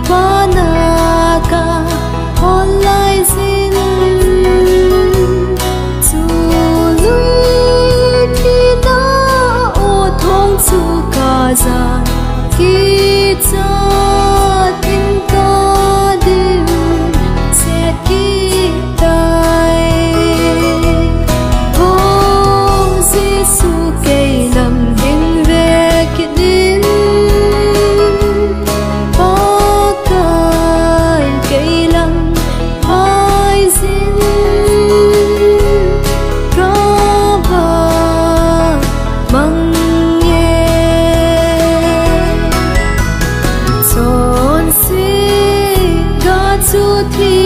banaka online sin chu lui thi na o thong chu ka za ki cha tin ka din se ki tai ho Giêsu ke lam ding ve ki din ba kai ke lam hai sin ra ba mang ye son si ga chu thi